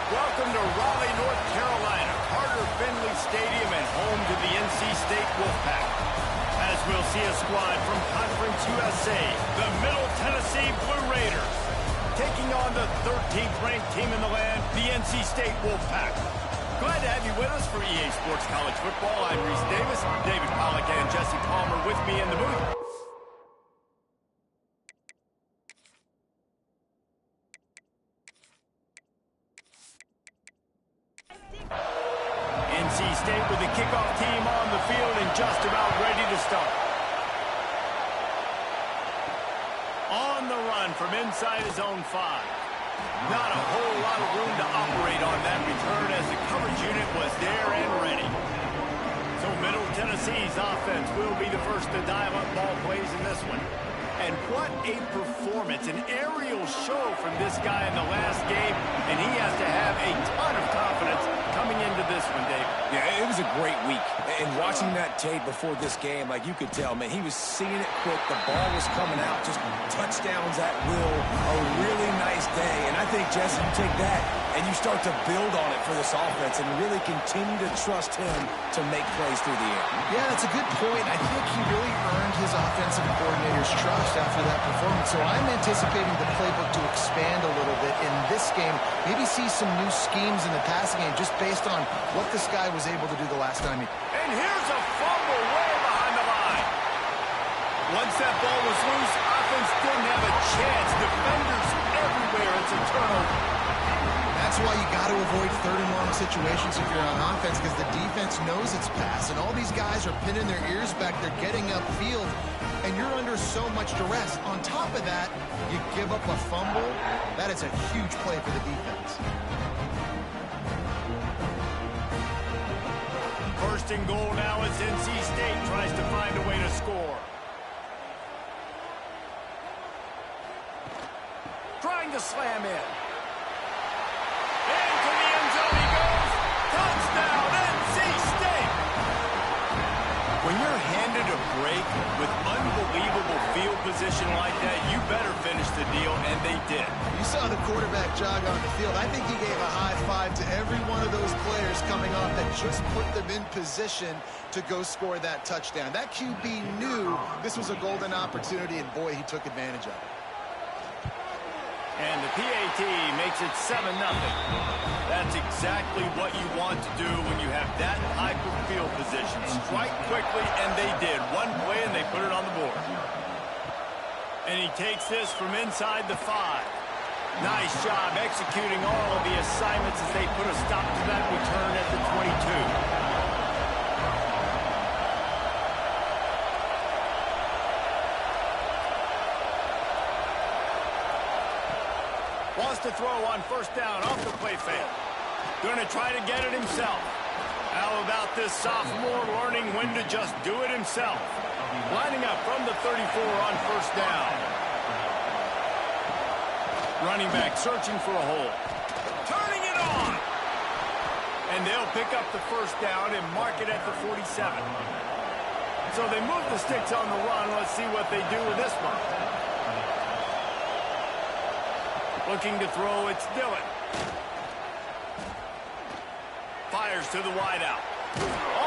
Welcome to Raleigh, North Carolina, Carter Finley Stadium and home to the NC State Wolfpack. As we'll see a squad from Conference USA, the Middle Tennessee Blue Raiders, taking on the 13th ranked team in the land, the NC State Wolfpack. Glad to have you with us for EA Sports College Football. I'm Reese Davis, David Pollack and Jesse Palmer with me in the booth. NC State with the kickoff team on the field and just about ready to start. On the run from inside his own 5. Not a whole lot of room to operate on that return as the coverage unit was there and ready. So Middle Tennessee's offense will be the first to dial up ball plays in this one. And what a performance, an aerial show from this guy in the last game, and he has to have a ton of confidence coming into this one, Dave. Yeah, it was a great week. And watching that tape before this game, like you could tell, man, he was seeing it quick. The ball was coming out, just touchdowns at will. A really nice day. And I think, Jesse, you take that and you start to build on it for this offense and really continue to trust him to make plays through the air. Yeah, that's a good point. I think he really earned his offensive coordinator's trust after that performance. So I'm anticipating the playbook to expand a little bit in this game. Maybe see some new schemes in the passing game just based on what this guy was able to do the last time. And here's a fumble way behind the line. Once that ball was loose, offense didn't have a chance. Defenders everywhere. It's a turnover. That's why you got to avoid third and long situations if you're on offense, because the defense knows it's pass, and all these guys are pinning their ears back. They're getting upfield, and you're under so much duress. On top of that, you give up a fumble. That is a huge play for the defense. First and goal now as NC State tries to find a way to score. Trying to slam in. Into the end zone he goes. Touchdown, NC State! When you're handed a break with unbelievable field position like that, you better finish the deal, and they did. You saw the quarterback jog on the field. I think he gave a high five to every one of those players coming off that just put them in position to go score that touchdown. That QB knew this was a golden opportunity, and boy, he took advantage of it. And the PAT makes it 7-0. That's exactly what you want to do when you have that type of field position. Strike quickly, and they did. One play, and they put it on the board. And he takes this from inside the 5. Nice job executing all of the assignments as they put a stop to that return at the 22. Wants to throw on first down off the play fake. Going to try to get it himself. How about this sophomore learning when to just do it himself? Lining up from the 34 on first down. Running back searching for a hole. Turning it on. And they'll pick up the first down and mark it at the 47. So they move the sticks on the run. Let's see what they do with this one. Looking to throw, it's Dillon. Fires to the wideout.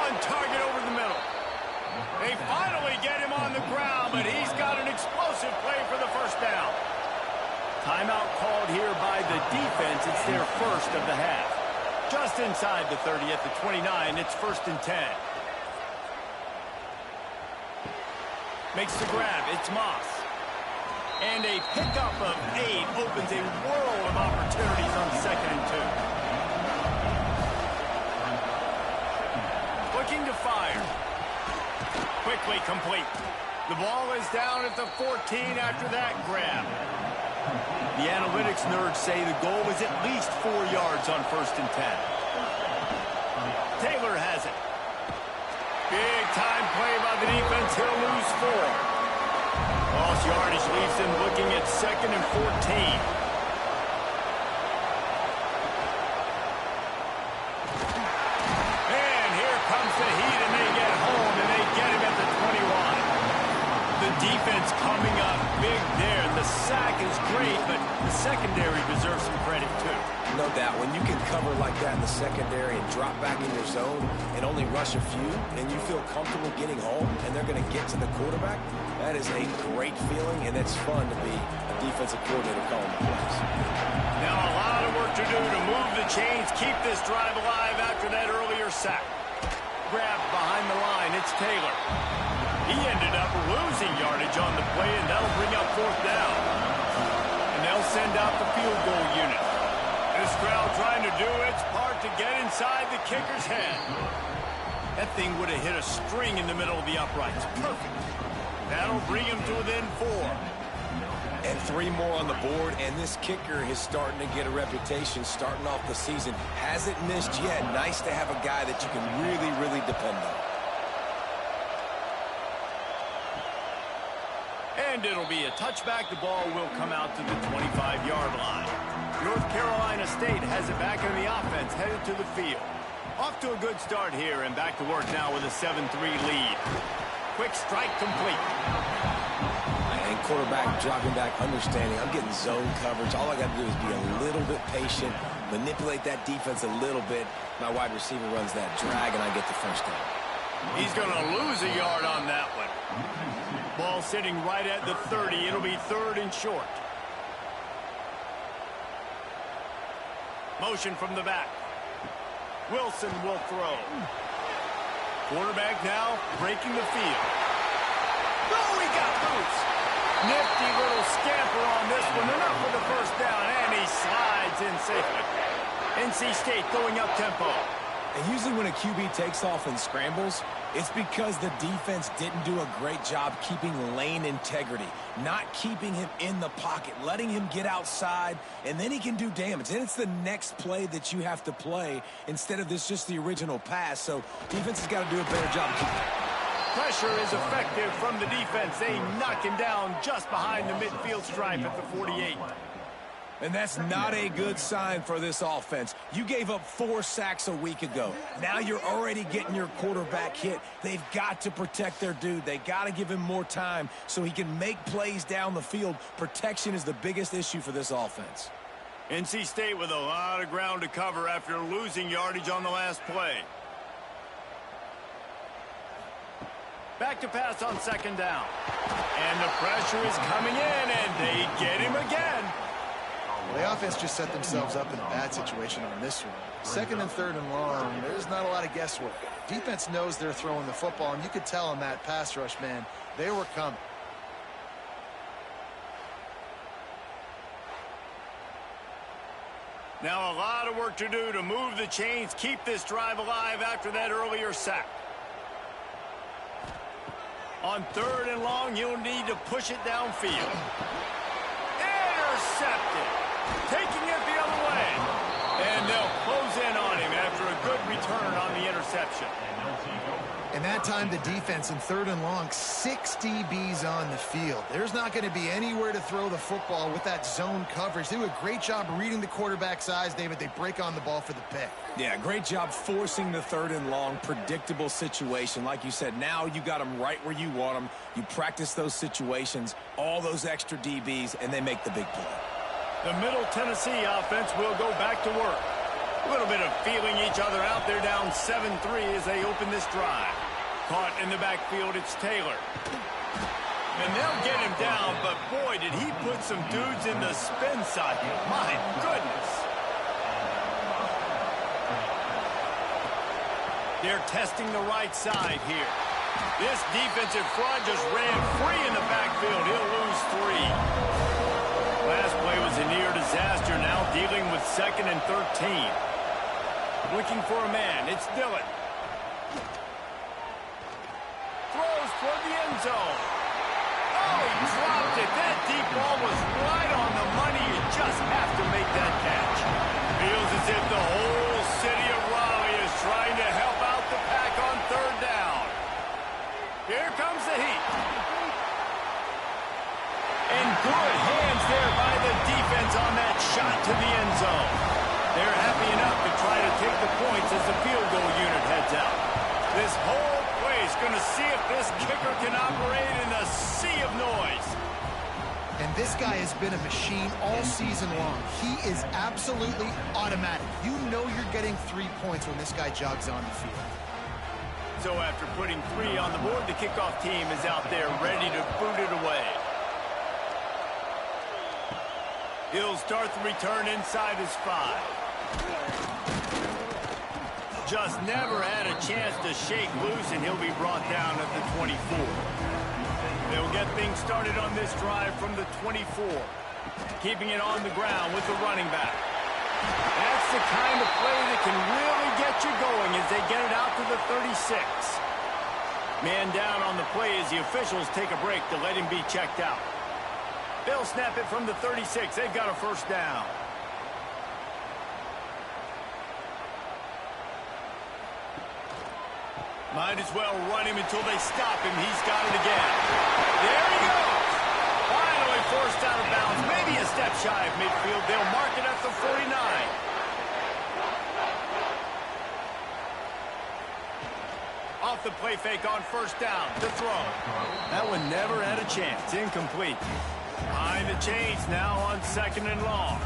On target over the middle. They finally get him on the ground, but he's got an explosive play for the first down. Timeout called here by the defense. It's their first of the half. Just inside the 30 at the 29, it's 1st and 10. Makes the grab, it's Moss. And a pickup of 8 opens a world of opportunities on 2nd and 2. Looking to fire. Quickly complete. The ball is down at the 14 after that grab. The analytics nerds say the goal is at least 4 yards on 1st and 10. Taylor has it. Big time play by the defense. He'll lose 4. Lost yardage leaves them looking at 2nd and 14. And here comes the heat, and they get home, and they get him at the 21. The defense coming up big there. The sack is great, but the secondary deserves some credit, too. No doubt. When you can cover like that in the secondary and drop back in your zone and only rush a few, and you feel comfortable getting home and they're going to get to the quarterback, that is a great feeling, and it's fun to be a defensive coordinator calling the plays. Now a lot of work to do to move the chains, keep this drive alive after that earlier sack. Grabbed behind the line, it's Taylor. He ended up losing yardage on the play, and that'll bring up 4th down. And they'll send out the field goal unit. This crowd trying to do its part to get inside the kicker's head. That thing would have hit a string in the middle of the uprights. Perfect. That'll bring him to within 4. And 3 more on the board, and this kicker is starting to get a reputation starting off the season. Hasn't missed yet. Nice to have a guy that you can really, really depend on. And it'll be a touchback. The ball will come out to the 25-yard line. North Carolina State has it back in the offense, headed to the field. Off to a good start here, and back to work now with a 7-3 lead. Quick strike complete. And quarterback dropping back, understanding I'm getting zone coverage. All I got to do is be a little bit patient, manipulate that defense a little bit. My wide receiver runs that drag, and I get the first down. He's going to lose a yard on that one. Ball sitting right at the 30. It'll be 3rd and short. Motion from the back. Wilson will throw. Quarterback now breaking the field. Oh, he got loose. Nifty little scamper on this one. Enough for the first down, and he slides in safely. NC State throwing up tempo. And usually when a QB takes off and scrambles, it's because the defense didn't do a great job keeping lane integrity, not keeping him in the pocket, letting him get outside, and then he can do damage. And it's the next play that you have to play instead of this just the original pass. So defense has got to do a better job keeping it. Pressure is effective from the defense. They knock him down just behind the midfield stripe at the 48. And that's not a good sign for this offense. You gave up 4 sacks a week ago. Now you're already getting your quarterback hit. They've got to protect their dude. They got to give him more time so he can make plays down the field. Protection is the biggest issue for this offense. NC State with a lot of ground to cover after losing yardage on the last play. Back to pass on 2nd down. And the pressure is coming in, and they get him again. Well, the offense just set themselves up in a bad situation on this one. 2nd and 3rd and long, there's not a lot of guesswork. Defense knows they're throwing the football, and you could tell in that pass rush, man, they were coming. Now a lot of work to do to move the chains, keep this drive alive after that earlier sack. On 3rd and long, you'll need to push it downfield. Intercepted. Taking it the other way. And they'll close in on him after a good return on the interception. And that time, the defense in 3rd and long, 6 DBs on the field. There's not going to be anywhere to throw the football with that zone coverage. They do a great job reading the quarterback's eyes, David. They break on the ball for the pick. Yeah, great job forcing the 3rd and long, predictable situation. Like you said, now you got them right where you want them. You practice those situations, all those extra DBs, and they make the big play. The Middle Tennessee offense will go back to work. A little bit of feeling each other out. They're down 7-3 as they open this drive. Caught in the backfield, it's Taylor. And they'll get him down, but boy, did he put some dudes in the spin cycle. My goodness. They're testing the right side here. This defensive front just ran free in the backfield. He'll lose 3. Last play was a near disaster, now dealing with 2nd and 13. Looking for a man, it's Dillon. Throws toward the end zone. Oh, he dropped it. That deep ball was right on the money. You just have to make that catch. Feels as if the whole city of Raleigh is trying to help out the Pack on 3rd down. Here comes the heat. And good hands there by the defense on that shot to the end zone. They're happy enough to try to take the points as the field goal unit heads out. This whole place going to see if this kicker can operate in a sea of noise. And this guy has been a machine all season long. He is absolutely automatic. You know you're getting 3 points when this guy jogs on the field. So after putting 3 on the board, the kickoff team is out there ready to boot it away. He'll start the return inside his 5. Just never had a chance to shake loose, and he'll be brought down at the 24. They'll get things started on this drive from the 24. Keeping it on the ground with the running back. That's the kind of play that can really get you going as they get it out to the 36. Man down on the play as the officials take a break to let him be checked out. They'll snap it from the 36. They've got a first down. Might as well run him until they stop him. He's got it again. There he goes. Finally forced out of bounds. Maybe a step shy of midfield. They'll mark it at the 49. Off the play fake on first down to throw. That one never had a chance. Incomplete. Behind the chains now on 2nd and long.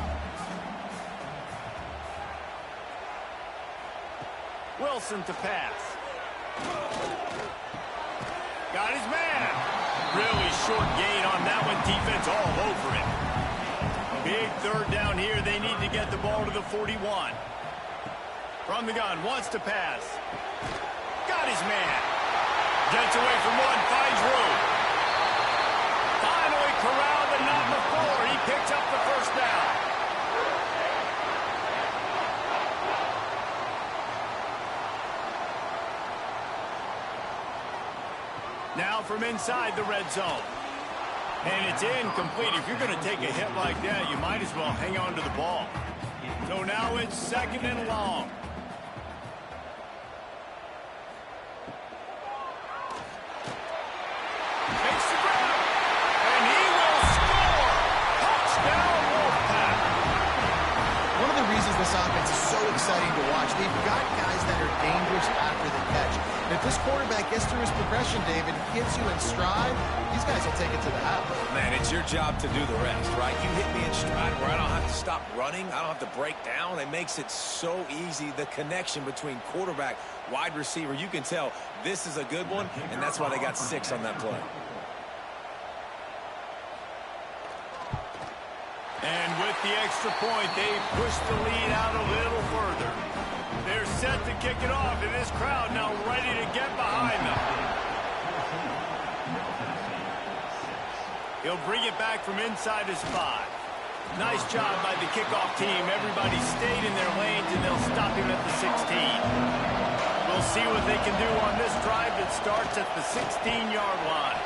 Wilson to pass. Got his man. Really short gain on that one. Defense all over it. Big third down here. They need to get the ball to the 41. From the gun. Wants to pass. Got his man. Gets away from one. Finds room. Finally corralled and not before. He picks up the first down. Now from inside the red zone. And it's incomplete. If you're going to take a hit like that, you might as well hang on to the ball. So now it's 2nd and long. Makes the grab. And he will score. Touchdown, Wolfpack. One of the reasons this offense is so exciting to watch, they've got guys that are dangerous after the catch. And if this quarterback gets through his progression, David, hits you in stride, these guys will take it to the house. Man, it's your job to do the rest, right? You hit me in stride where I don't have to stop running. I don't have to break down. It makes it so easy. The connection between quarterback, wide receiver, you can tell this is a good one, and that's why they got 6 on that play. And with the extra point, they push the lead out a little further. They're set to kick it off, and this crowd now ready to get behind them. He'll bring it back from inside his 5. Nice job by the kickoff team. Everybody stayed in their lanes, and they'll stop him at the 16. We'll see what they can do on this drive that starts at the 16-yard line.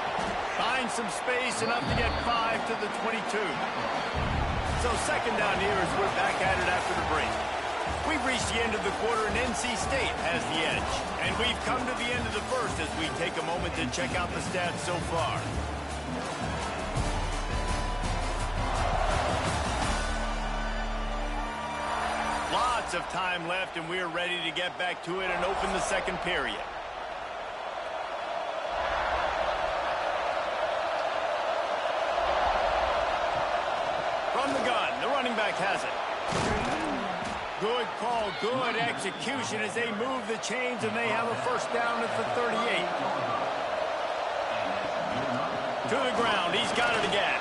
Find some space, enough to get 5 to the 22. So 2nd down here as we're back at it after the break. We've reached the end of the quarter, and NC State has the edge. And we've come to the end of the first as we take a moment to check out the stats so far. Lots of time left, and we're ready to get back to it and open the 2nd period. From the gun, the running back has it. Good call, good execution as they move the chains, and they have a first down at the 38. To the ground, he's got it again.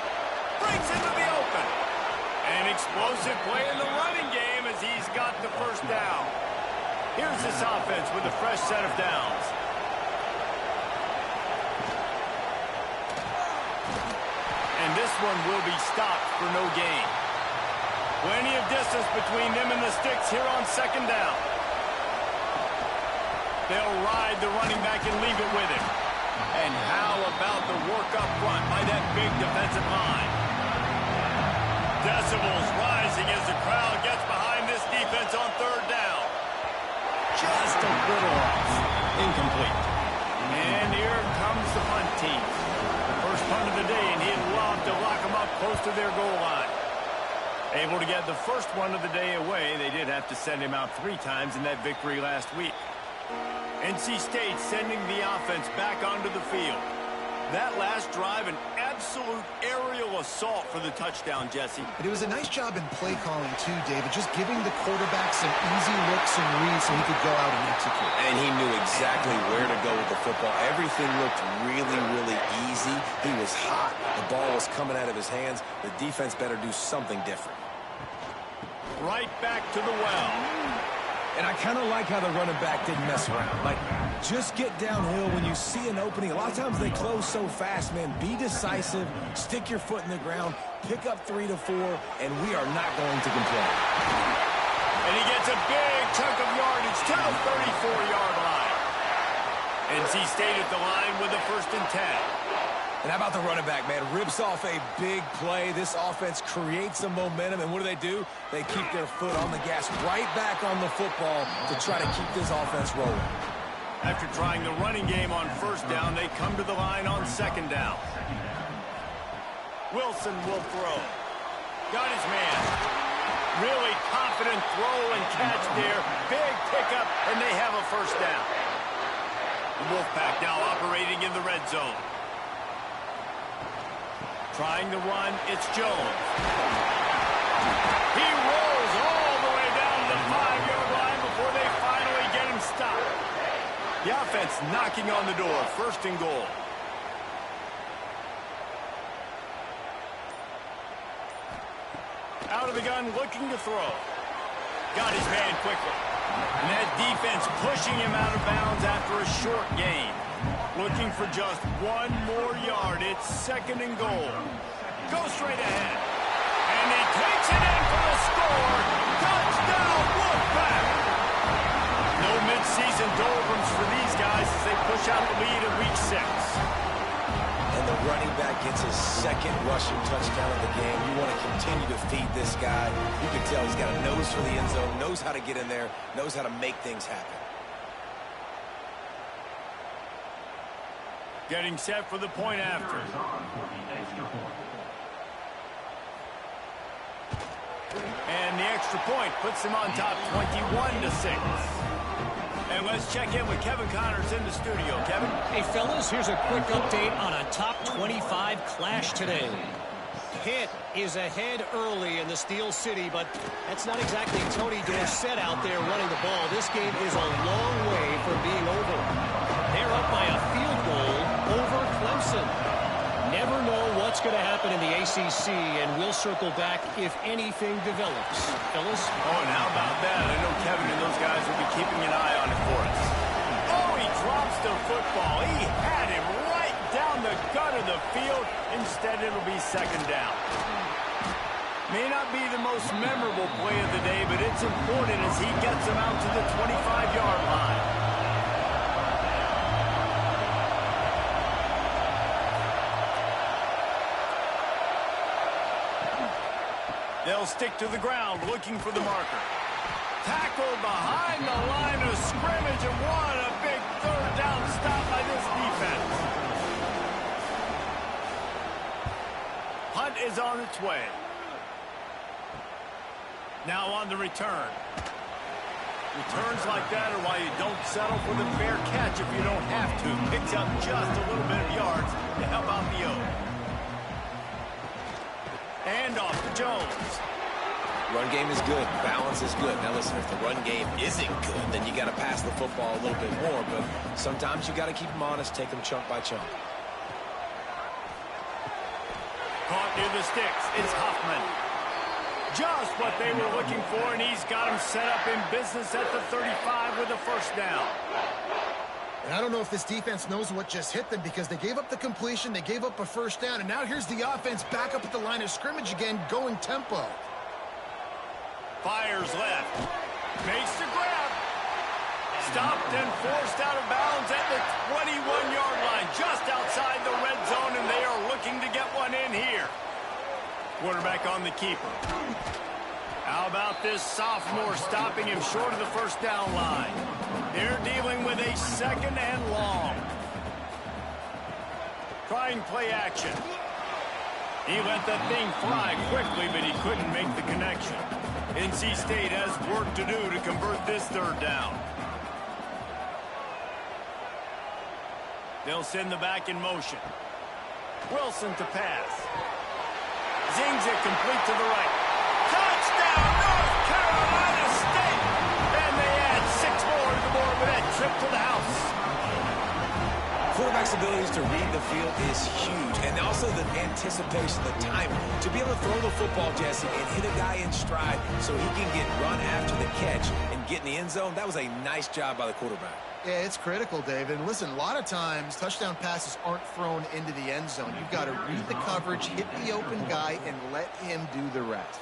Breaks into the open. An explosive play in the running game as he's got the first down. Here's this offense with a fresh set of downs. And this one will be stopped for no gain. Plenty of distance between them and the sticks here on 2nd down. They'll ride the running back and leave it with him. And how about the work up front by that big defensive line? Decibels rising as the crowd gets behind this defense on 3rd down. Just a little off. Incomplete. And here comes the punt team. First punt of the day, and he'd love to lock them up close to their goal line. Able to get the first one of the day away. They did have to send him out 3 times in that victory last week. NC State sending the offense back onto the field. That last drive, an absolute aerial assault for the touchdown, Jesse. But it was a nice job in play calling too, David, just giving the quarterback some easy looks and reads so he could go out and execute. And he knew exactly where to go with the football. Everything looked really, really easy. He was hot. The ball was coming out of his hands. The defense better do something different. Right back to the well. And I kind of like how the running back didn't mess around. Like, just get downhill when you see an opening. A lot of times they close so fast, man. Be decisive, stick your foot in the ground, pick up 3 to 4, and we are not going to complain. And he gets a big chunk of yardage to the 34-yard line. NC State at the line with a 1st and 10. And how about the running back, man? Rips off a big play. This offense creates some momentum, and what do? They keep their foot on the gas right back on the football to try to keep this offense rolling. After trying the running game on 1st down, they come to the line on 2nd down. Wilson will throw. Got his man. Really confident throw and catch there. Big pickup, and they have a 1st down. The Wolfpack now operating in the red zone. Trying to run, it's Jones. He rolls all the way down the 5-yard line before they finally get him stopped. The offense knocking on the door, 1st and goal. Out of the gun, looking to throw. Got his man quickly. And that defense pushing him out of bounds after a short gain. Looking for just 1 more yard. It's 2nd and goal. Go straight ahead. And he takes it in for the score. Touchdown, Wolfpack. No midseason doldrums for these guys as they push out the lead in week 6. And the running back gets his 2nd rushing touchdown of the game. You want to continue to feed this guy. You can tell he's got a nose for the end zone, knows how to get in there, knows how to make things happen. Getting set for the point after. And the extra point puts them on top 21-6. And let's check in with Kevin Connors in the studio. Kevin? Hey, fellas, here's a quick update on a top 25 clash today. Pitt is ahead early in the Steel City, but that's not exactly Tony Dorsett out there running the ball. This game is a long way from being over. They're up by a field goal over Clemson. Never know what's going to happen in the ACC, and we'll circle back if anything develops. Fellas? Oh, and how about that? I know Kevin and those guys will be keeping an eye on it for us. Oh, he drops the football. He had him right down the gut of the field. Instead, it'll be 2nd down. May not be the most memorable play of the day, but it's important as he gets him out to the 25-yard line. They'll stick to the ground, looking for the marker. Tackled behind the line of scrimmage, and what a big 3rd down stop by this defense. Hunt is on its way. Now on the return. Returns like that are why you don't settle for the fair catch if you don't have to. Picks up just a little bit of yards to help out the O. And off to Jones. Run game is good. Balance is good. Now, listen, if the run game isn't good, then you got to pass the football a little bit more. But sometimes you got to keep them honest, take them chunk by chunk. Caught near the sticks. It's Huffman. Just what they were looking for, and he's got him set up in business at the 35 with a 1st down. And I don't know if this defense knows what just hit them because they gave up the completion, they gave up a 1st down, and now here's the offense back up at the line of scrimmage again, going tempo. Fires left. Makes the grab. Stopped and forced out of bounds at the 21-yard line, just outside the red zone, and they are looking to get one in here. Quarterback on the keeper. How about this sophomore stopping him short of the 1st down line? They're dealing with a 2nd and long. Trying play action. He let that thing fly quickly, but he couldn't make the connection. NC State has work to do to convert this 3rd down. They'll send the back in motion. Wilson to pass. Zings it complete to the right. Touchdown, North Carolina State! And they add 6 more to the board with that trip to the house. Quarterback's abilities to read the field is huge, and also the anticipation, the timing. To be able to throw the football, Jesse, and hit a guy in stride so he can get run after the catch and get in the end zone, that was a nice job by the quarterback. Yeah, it's critical, David. And listen, a lot of times touchdown passes aren't thrown into the end zone. You've got to read the coverage, hit the open guy, and let him do the rest.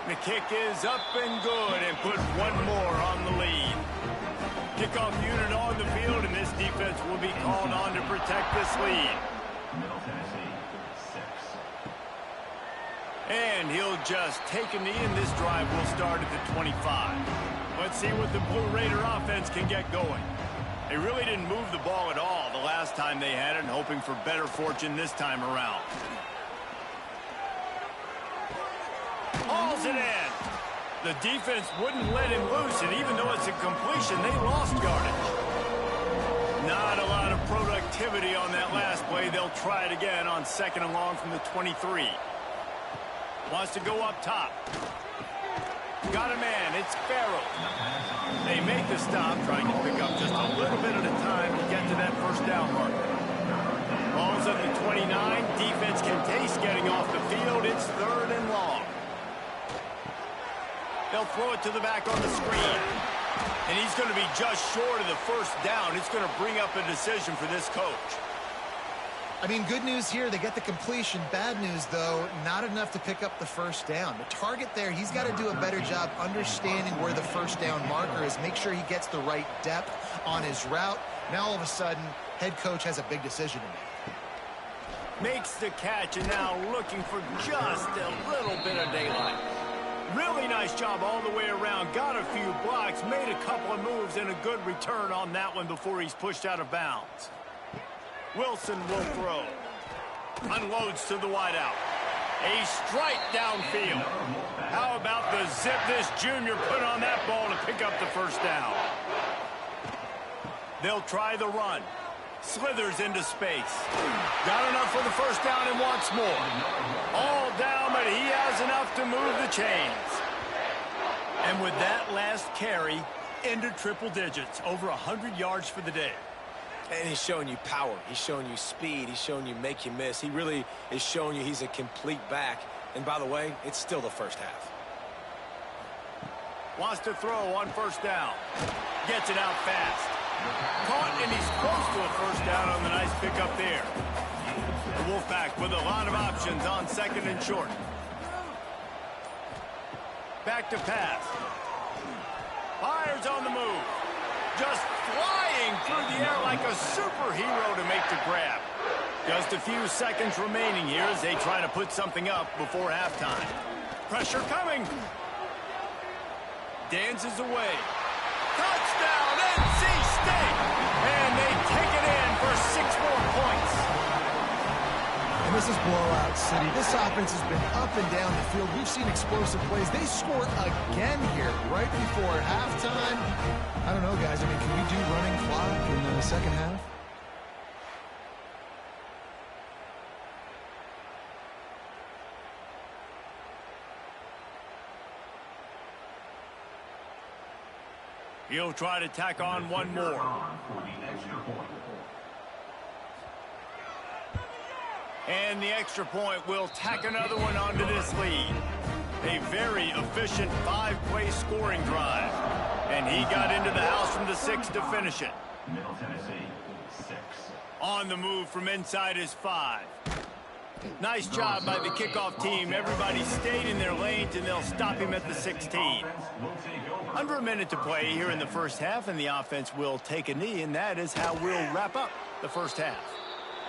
The kick is up and good and put 1 more on the lead. Kickoff unit on the field, and this defense will be called on to protect this lead. And he'll just take a knee, and this drive will start at the 25. Let's see what the Blue Raider offense can get going. They really didn't move the ball at all the last time they had it, and hoping for better fortune this time around. Hauls it in. The defense wouldn't let him loose, and even though it's a completion, they lost yardage. Not a lot of productivity on that last play. They'll try it again on 2nd and long from the 23. Wants to go up top. Got a man. It's Farrell. They make the stop, trying to pick up just a little bit at a time to get to that first down marker. Ball's at the 29. Defense can taste getting off the field. It's 3rd and long. They'll throw it to the back on the screen. And he's going to be just short of the first down. It's going to bring up a decision for this coach. I mean, good news here, they get the completion. Bad news, though, not enough to pick up the first down. The target there, he's got to do a better job understanding where the first down marker is, make sure he gets the right depth on his route. Now, all of a sudden, head coach has a big decision to make. Makes the catch, and now looking for just a little bit of daylight. Really nice job all the way around. Got a few blocks, made a couple of moves, and a good return on that one before he's pushed out of bounds. Wilson will throw. Unloads to the wideout. A strike downfield. How about the zip this junior put on that ball to pick up the first down? They'll try the run. Slithers into space. Got enough for the first down and wants more. All down, but he has enough to move the chains. And with that last carry, into triple digits, over 100 yards for the day. And he's showing you power. He's showing you speed. He's showing you make you miss. He really is showing you he's a complete back. And by the way, it's still the first half. Wants to throw on first down. Gets it out fast. Caught, and he's close to a first down on the nice pickup there. The Wolfpack with a lot of options on 2nd and short. Back to pass. Fires on the move. Just flying through the air like a superhero to make the grab. Just a few seconds remaining here as they try to put something up before halftime. Pressure coming. Dances away. Touchdown, NC State! And they take it in for 6 more points. And this is blowout city. This offense has been up and down the field. We've seen explosive plays. They score again here right before halftime. I don't know, guys. I mean, can we do running clock in the second half? He'll try to tack on one more. And the extra point will tack another one onto this lead. A very efficient 5-play scoring drive. And he got into the house from the 6 to finish it. Middle Tennessee, 6. On the move from inside his 5. Nice job by the kickoff team. Everybody stayed in their lanes, and they'll stop him at the 16. Under a minute to play here in the first half, and the offense will take a knee, and that is how we'll wrap up the first half.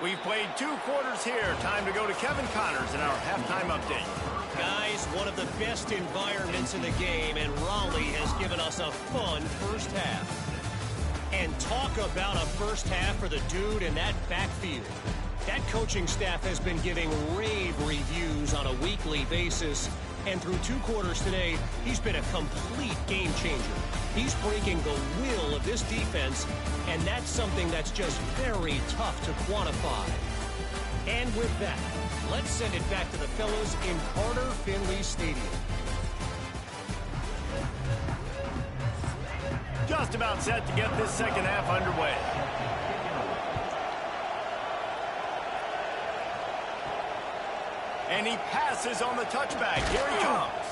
We've played 2 quarters here. Time to go to Kevin Connors in our halftime update. Guys, one of the best environments in the game, and Raleigh has given us a fun first half. And talk about a first half for the dude in that backfield. That coaching staff has been giving rave reviews on a weekly basis. And through 2 quarters today, he's been a complete game changer. He's breaking the will of this defense, and that's something that's just very tough to quantify. And with that, let's send it back to the fellas in Carter Finley Stadium. Just about set to get this second half underway. And he passes on the touchback. Here he comes.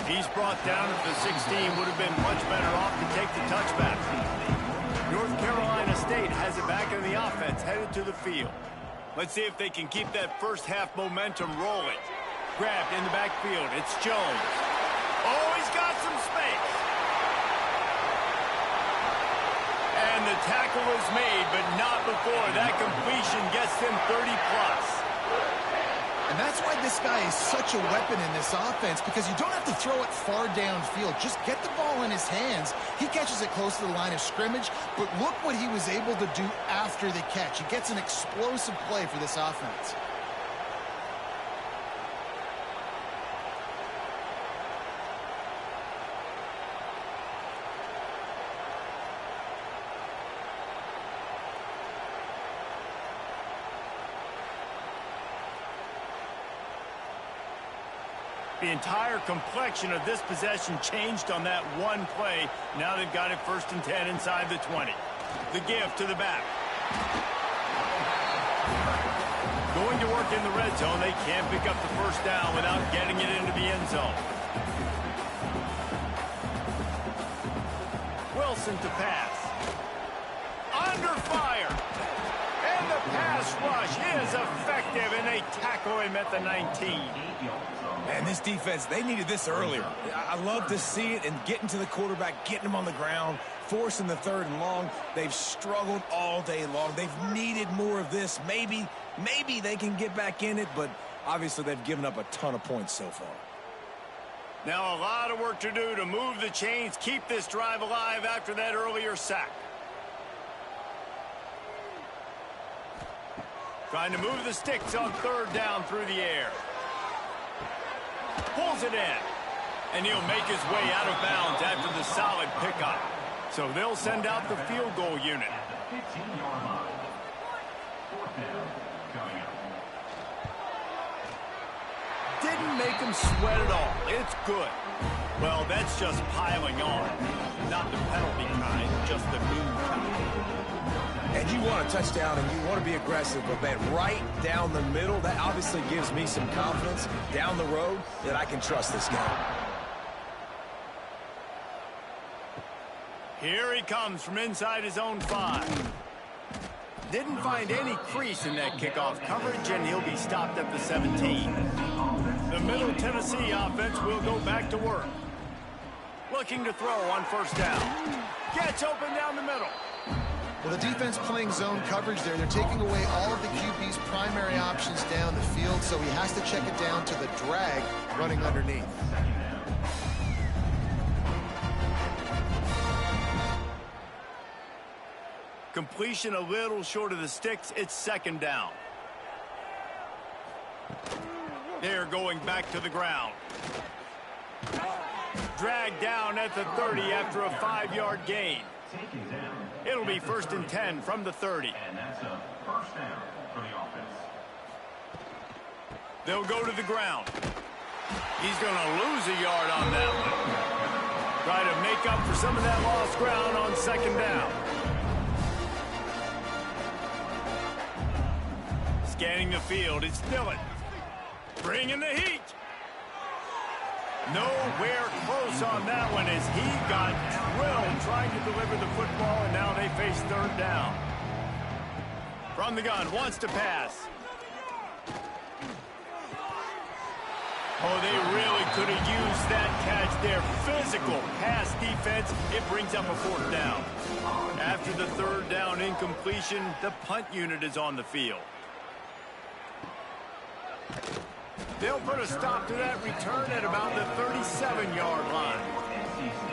He's brought down at the 16. Would have been much better off to take the touchback. North Carolina State has it back in the offense, headed to the field. Let's see if they can keep that first half momentum rolling. Grabbed in the backfield. It's Jones. Oh, he's got some space. And the tackle is made, but not before that completion gets them 30+. And that's why this guy is such a weapon in this offense, because you don't have to throw it far downfield. Just get the ball in his hands. He catches it close to the line of scrimmage, but look what he was able to do after the catch. He gets an explosive play for this offense. The entire complexion of this possession changed on that one play. Now they've got it 1st and 10 inside the 20. The give to the back. Going to work in the red zone. They can't pick up the first down without getting it into the end zone. Wilson to pass. Under fire. And the pass rush is effective, and they tackle him at the 19. Man, this defense, they needed this earlier. I love to see it and getting to the quarterback, getting him on the ground, forcing the 3rd and long. They've struggled all day long. They've needed more of this. Maybe they can get back in it, but obviously they've given up a ton of points so far. Now a lot of work to do to move the chains, keep this drive alive after that earlier sack. Trying to move the sticks on 3rd down through the air. Pulls it in. And he'll make his way out of bounds after the solid pickup. So they'll send out the field goal unit. Didn't make him sweat at all. It's good. Well, that's just piling on. Not the penalty kind, just the mean kind. And you want a touchdown and you want to be aggressive, but man, right down the middle, that obviously gives me some confidence down the road that I can trust this guy. Here he comes from inside his own 5. Didn't find any crease in that kickoff coverage, and he'll be stopped at the 17. The Middle Tennessee offense will go back to work. Looking to throw on 1st down. Gets open down the middle. Well, the defense playing zone coverage there. They're taking away all of the QB's primary options down the field, so he has to check it down to the drag running underneath. Completion a little short of the sticks. It's 2nd down. They're going back to the ground. Dragged down at the 30 after a 5-yard gain. It'll be 1st and 10 from the 30. And that's a 1st down for the offense. They'll go to the ground. He's going to lose a yard on that one. Try to make up for some of that lost ground on 2nd down. Scanning the field, it's Dillon. Bringing the heat. Nowhere close on that one as he got drilled trying to deliver the football, and now they face 3rd down. From the gun, wants to pass. Oh, they really could have used that catch there. Physical pass defense. It brings up a 4th down. After the 3rd down incompletion, the punt unit is on the field. They'll put a stop to that return at about the 37-yard line.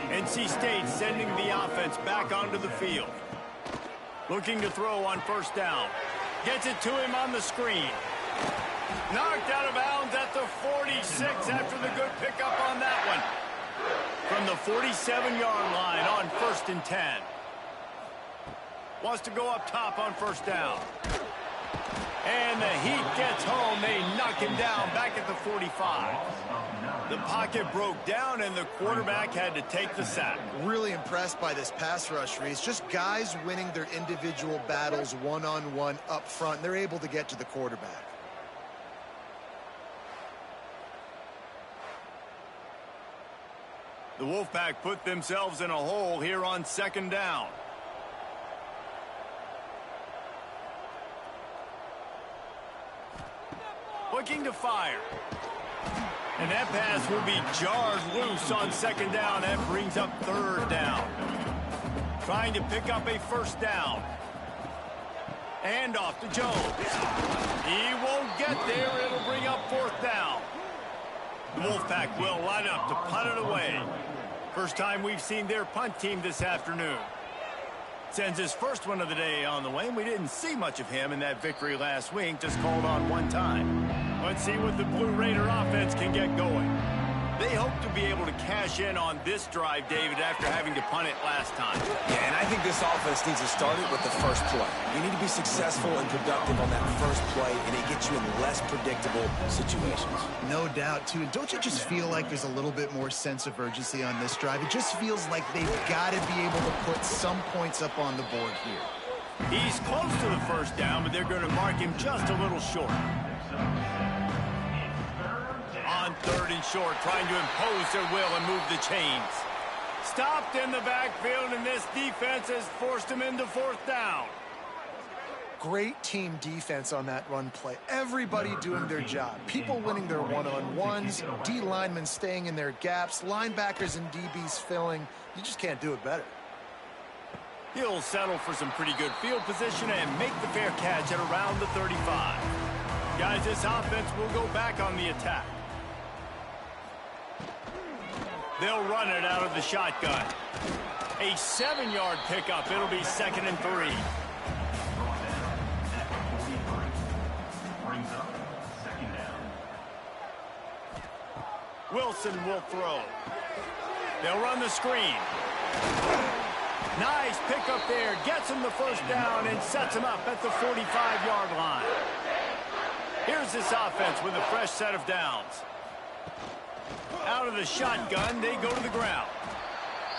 NC State sending the offense back onto the field. Looking to throw on 1st down. Gets it to him on the screen. Knocked out of bounds at the 46 after the good pickup on that one. From the 47-yard line on 1st and 10. Wants to go up top on 1st down. And the Heat gets home. They knock him down back at the 45. The pocket broke down, and the quarterback had to take the sack. Really impressed by this pass rush, Reese. Just guys winning their individual battles one-on-one up front. They're able to get to the quarterback. The Wolfpack put themselves in a hole here on 2nd down. Looking to fire. And that pass will be jarred loose on 2nd down. That brings up 3rd down. Trying to pick up a 1st down. And off to Jones. He won't get there. It'll bring up 4th down. The Wolfpack will line up to punt it away. First time we've seen their punt team this afternoon. Sends his first one of the day on the way. We didn't see much of him in that victory last week, just called on one time. Let's see what the Blue Raider offense can get going. They hope to be able to cash in on this drive, David, after having to punt it last time. Yeah, and I think this offense needs to start it with the first play. You need to be successful and productive on that first play, and it gets you in less predictable situations. No doubt, too. And don't you just feel like there's a little bit more sense of urgency on this drive? It just feels like they've got to be able to put some points up on the board here. He's close to the 1st down, but they're going to mark him just a little short. On 3rd and short, trying to impose their will and move the chains. Stopped in the backfield, and this defense has forced him into 4th down. Great team defense on that run play. Everybody doing their job. People winning their one-on-ones, D linemen staying in their gaps, linebackers and DBs filling. You just can't do it better. He'll settle for some pretty good field position and make the fair catch at around the 35. Guys, this offense will go back on the attack. They'll run it out of the shotgun. A 7-yard pickup. It'll be 2nd and 3. Wilson will throw. They'll run the screen. Nice pickup there. Gets him the 1st down and sets him up at the 45-yard line. Here's this offense with a fresh set of downs. Out of the shotgun, they go to the ground.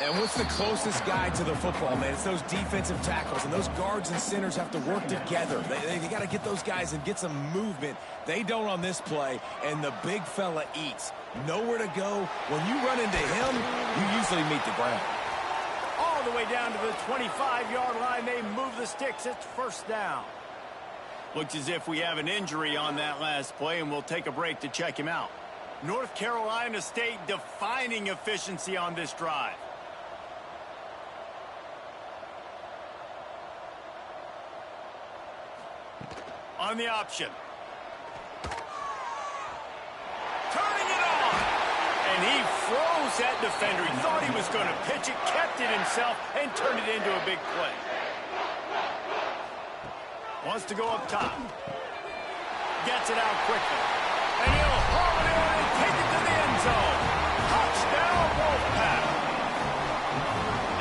And what's the closest guy to the football, man? It's those defensive tackles, and those guards and centers have to work together. They got to get those guys and get some movement. They don't on this play, and the big fella eats. Nowhere to go. When you run into him, you usually meet the ground. All the way down to the 25-yard line, they move the sticks. It's 1st down. Looks as if we have an injury on that last play, and we'll take a break to check him out. North Carolina State defining efficiency on this drive. On the option. Turning it on. And he froze that defender. He thought he was going to pitch it, kept it himself, and turned it into a big play. Wants to go up top. Gets it out quickly. And he'll haul it in and take it to the end zone. Touchdown, Wolfpack.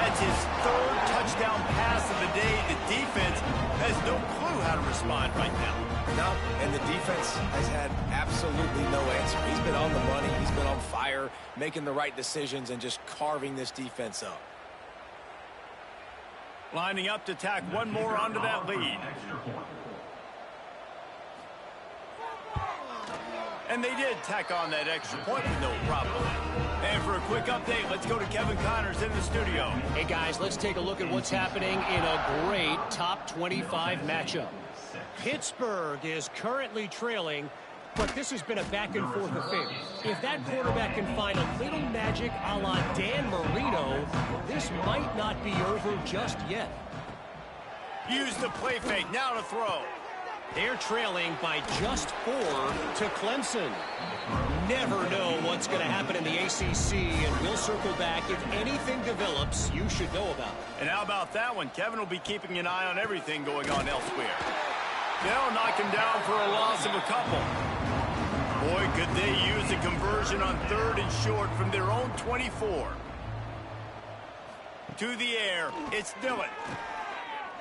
That's his 3rd touchdown pass of the day. The defense has no clue how to respond right now. No, and the defense has had absolutely no answer. He's been on the money. He's been on fire, making the right decisions and just carving this defense up. Lining up to tack one more onto that lead. And they did tack on that extra point with no problem. And for a quick update, let's go to Kevin Connors in the studio. Hey, guys, let's take a look at what's happening in a great top 25 matchup. Pittsburgh is currently trailing, but this has been a back-and-forth affair. If that quarterback can find a little magic a la Dan Marino, this might not be over just yet. Use the play fake, now to throw. They're trailing by just 4 to Clemson. Never know what's going to happen in the ACC, and we'll circle back. If anything develops, you should know about it. And how about that one? Kevin will be keeping an eye on everything going on elsewhere. They'll knock him down for a loss of a couple. Boy, could they use a conversion on 3rd and short from their own 24. To the air, it's Dillon.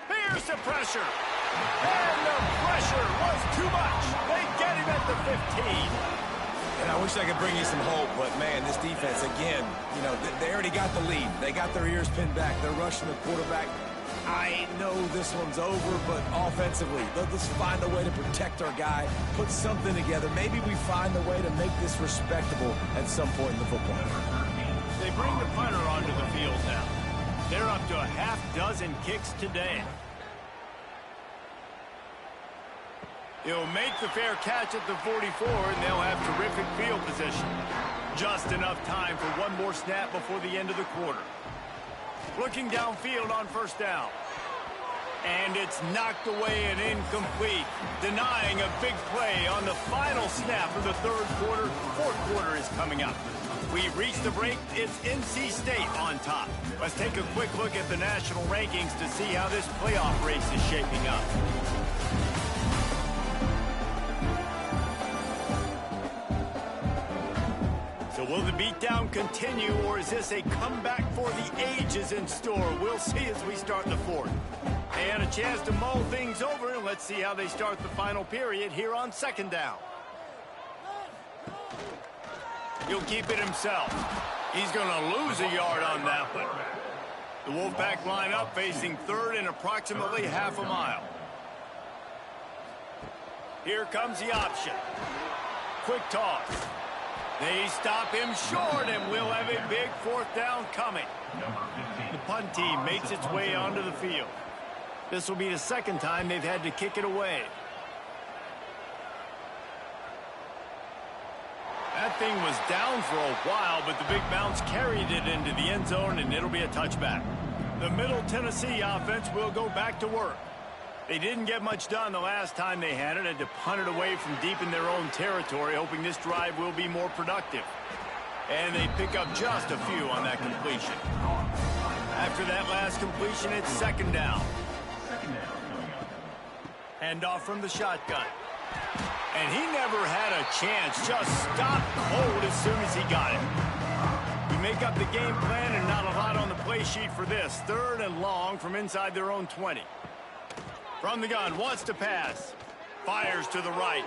Here's the pressure. And the pressure was too much. They get him at the 15. And I wish I could bring you some hope, but, man, this defense, again, you know, they already got the lead. They got their ears pinned back. They're rushing the quarterback. I know this one's over, but offensively, they'll just find a way to protect our guy, put something together. Maybe we find a way to make this respectable at some point in the football. They bring the punter onto the field now. They're up to a half dozen kicks today. He'll make the fair catch at the 44, and they'll have terrific field position. Just enough time for one more snap before the end of the quarter. Looking downfield on 1st down. And it's knocked away and incomplete, denying a big play on the final snap of the 3rd quarter. 4th quarter is coming up. We've reached the break. It's NC State on top. Let's take a quick look at the national rankings to see how this playoff race is shaping up. So will the beatdown continue, or is this a comeback for the ages in store? We'll see as we start the 4th. They had a chance to mull things over, and let's see how they start the final period here on 2nd down. He'll keep it himself. He's going to lose a yard on that one. The Wolfpack line up facing 3rd and approximately half a mile. Here comes the option. Quick toss. They stop him short, and we'll have a big 4th down coming. The punt team makes its way onto the field. This will be the 2nd time they've had to kick it away. That thing was down for a while, but the big bounce carried it into the end zone, and it'll be a touchback. The Middle Tennessee offense will go back to work. They didn't get much done the last time they had it, had to punt it away from deep in their own territory, hoping this drive will be more productive. And they pick up just a few on that completion. After that last completion, it's 2nd down. Handoff from the shotgun. And he never had a chance, just stopped cold as soon as he got it. We make up the game plan and not a lot on the play sheet for this. 3rd and long from inside their own 20. From the gun, wants to pass. Fires to the right.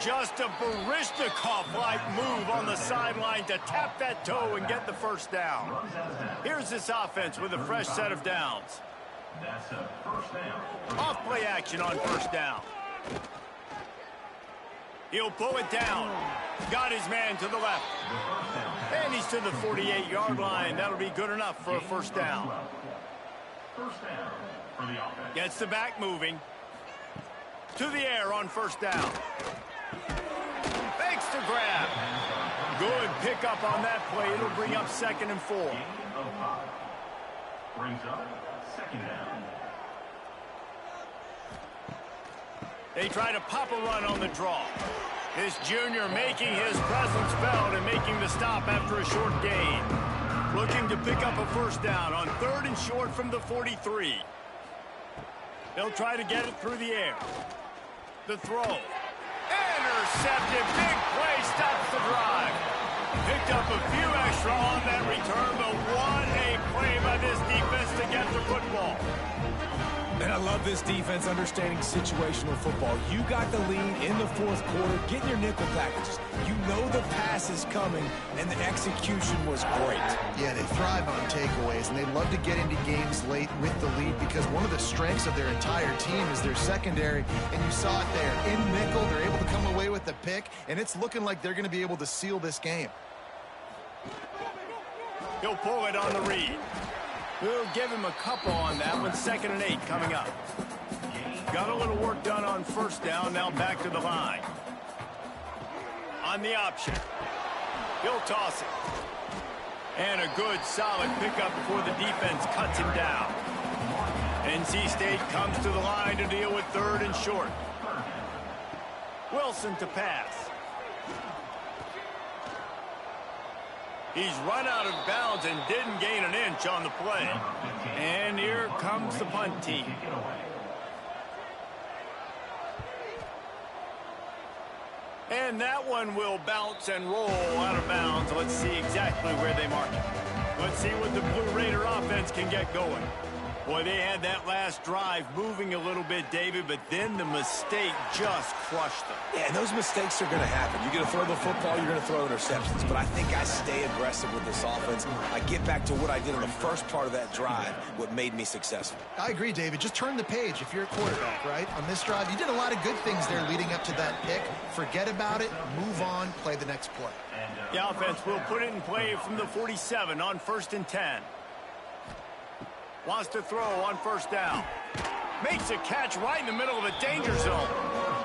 Just a Baryshnikov-like move on the sideline to tap that toe and get the 1st down. Here's this offense with a fresh set of downs. That's a 1st down. Off play action on 1st down. He'll pull it down. Got his man to the left. And he's to the 48-yard line. That'll be good enough for a 1st down. 1st down for the offense. Gets the back moving. To the air on 1st down. Fakes to grab. Good pickup on that play. It'll bring up 2nd and 4. Gain of 5. Brings up 2nd down. They try to pop a run on the draw. This junior making his presence felt and making the stop after a short gain. Looking to pick up a 1st down on 3rd and short from the 43. They'll try to get it through the air. The throw. Intercepted. Big play stops the drive. Picked up a few extra on that return, but what a play by this defense to get the football. And I love this defense understanding situational football. You got the lead in the 4th quarter, getting your nickel packages. You know the pass is coming, and the execution was great. Yeah, they thrive on takeaways, and they love to get into games late with the lead because one of the strengths of their entire team is their secondary, and you saw it there. In nickel, they're able to come away with the pick, and it's looking like they're going to be able to seal this game. He'll pull it on the read. We'll give him a couple on that one. 2nd and 8 coming up. Got a little work done on 1st down. Now back to the line. On the option. He'll toss it. And a good, solid pickup before the defense cuts him down. NC State comes to the line to deal with 3rd and short. Wilson to pass. He's run out of bounds and didn't gain an inch on the play. And here comes the punt team. And that one will bounce and roll out of bounds. Let's see exactly where they mark it. Let's see what the Blue Raider offense can get going. Boy, they had that last drive moving a little bit, David, but then the mistake just crushed them. Yeah, and those mistakes are going to happen. You're going to throw the football, you're going to throw interceptions. But I think I stay aggressive with this offense. I get back to what I did on the first part of that drive, what made me successful. I agree, David. Just turn the page if you're a quarterback, right? On this drive, you did a lot of good things there leading up to that pick. Forget about it, move on, play the next play. The offense will put it in play from the 47 on 1st and 10. Wants to throw on 1st down. Makes a catch right in the middle of a danger zone.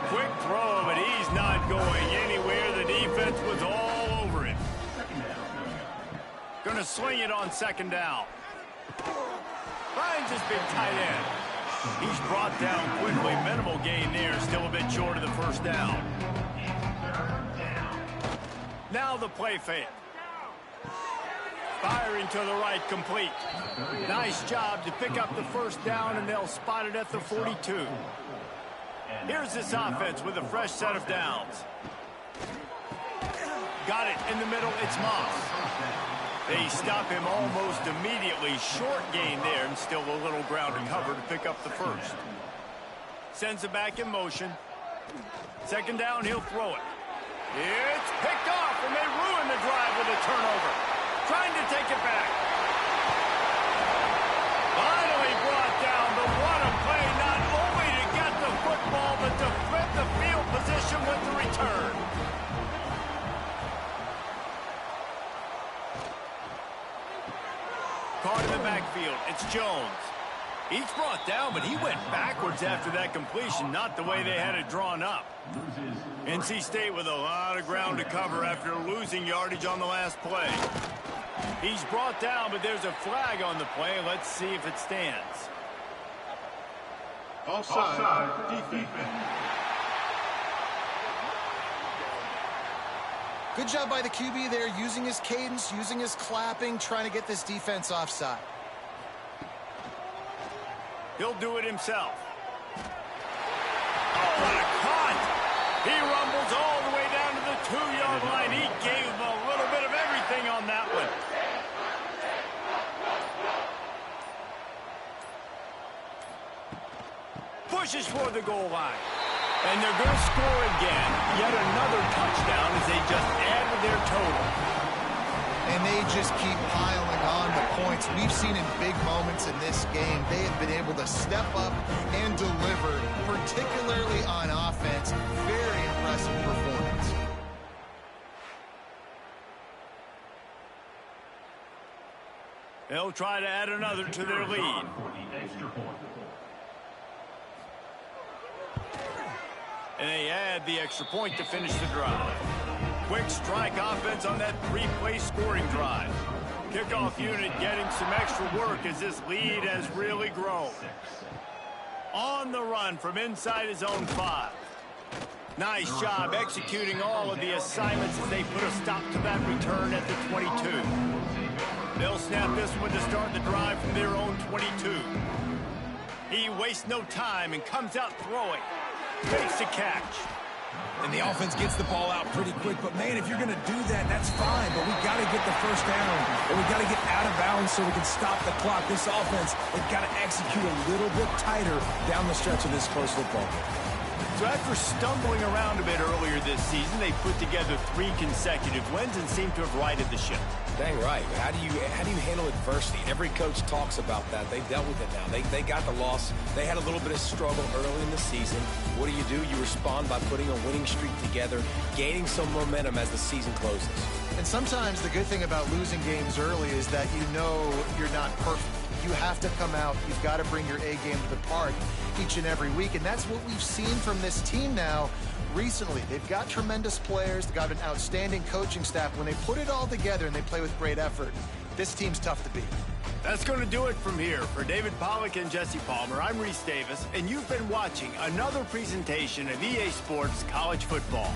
Quick throw, but he's not going anywhere. The defense was all over him. Going to sling it on 2nd down. Finds his big tight end. He's brought down quickly. Minimal gain there. Still a bit short of the 1st down. Now the play fake. Firing to the right, complete. Nice job to pick up the 1st down, and they'll spot it at the 42. Here's this offense with a fresh set of downs. Got it in the middle, it's Moss. They stop him almost immediately. Short gain there, and still a little ground to cover to pick up the 1st. Sends it back in motion. 2nd down, he'll throw it. It's picked off, and they ruin the drive with a turnover. Trying to take it back. Finally brought down, but what a play, not only to get the football, but to flip the field position with the return. Caught in the backfield, it's Jones. He's brought down, but he went backwards after that completion, not the way they had it drawn up. NC State with a lot of ground to cover after losing yardage on the last play. He's brought down, but there's a flag on the play. Let's see if it stands. Offside, defense. Good job by the QB there, using his cadence, using his clapping, trying to get this defense offside. He'll do it himself. Oh, what a cut! He rumbles all the way down to the 2-yard line. He gave a little bit of everything on that one. Pushes for the goal line. And they're going to score again. Yet another touchdown as they just add to their total. And they just keep piling on the points. We've seen in big moments in this game, they have been able to step up and deliver, particularly on offense. Very impressive performance. They'll try to add another to their lead. And they add the extra point to finish the drive. Quick strike offense on that 3-play scoring drive. Kickoff unit getting some extra work as this lead has really grown. On the run from inside his own 5. Nice job executing all of the assignments as they put a stop to that return at the 22. They'll snap this one to start the drive from their own 22. He wastes no time and comes out throwing. Makes the catch. And the offense gets the ball out pretty quick. But, man, if you're going to do that, that's fine. But we got to get the 1st down. And we got to get out of bounds so we can stop the clock. This offense, they've got to execute a little bit tighter down the stretch of this close football. So after stumbling around a bit earlier this season, they put together 3 consecutive wins and seem to have righted the ship. Dang right. How do you handle adversity? Every coach talks about that. They've dealt with it now. They got the loss. They had a little bit of struggle early in the season. What do? You respond by putting a winning streak together, gaining some momentum as the season closes. And sometimes the good thing about losing games early is that you know you're not perfect. You have to come out. You've got to bring your A game to the park each and every week. And that's what we've seen from this team now recently. They've got tremendous players. They've got an outstanding coaching staff. When they put it all together and they play with great effort, this team's tough to beat. That's going to do it from here. For David Pollack and Jesse Palmer, I'm Reese Davis, and you've been watching another presentation of EA Sports College Football.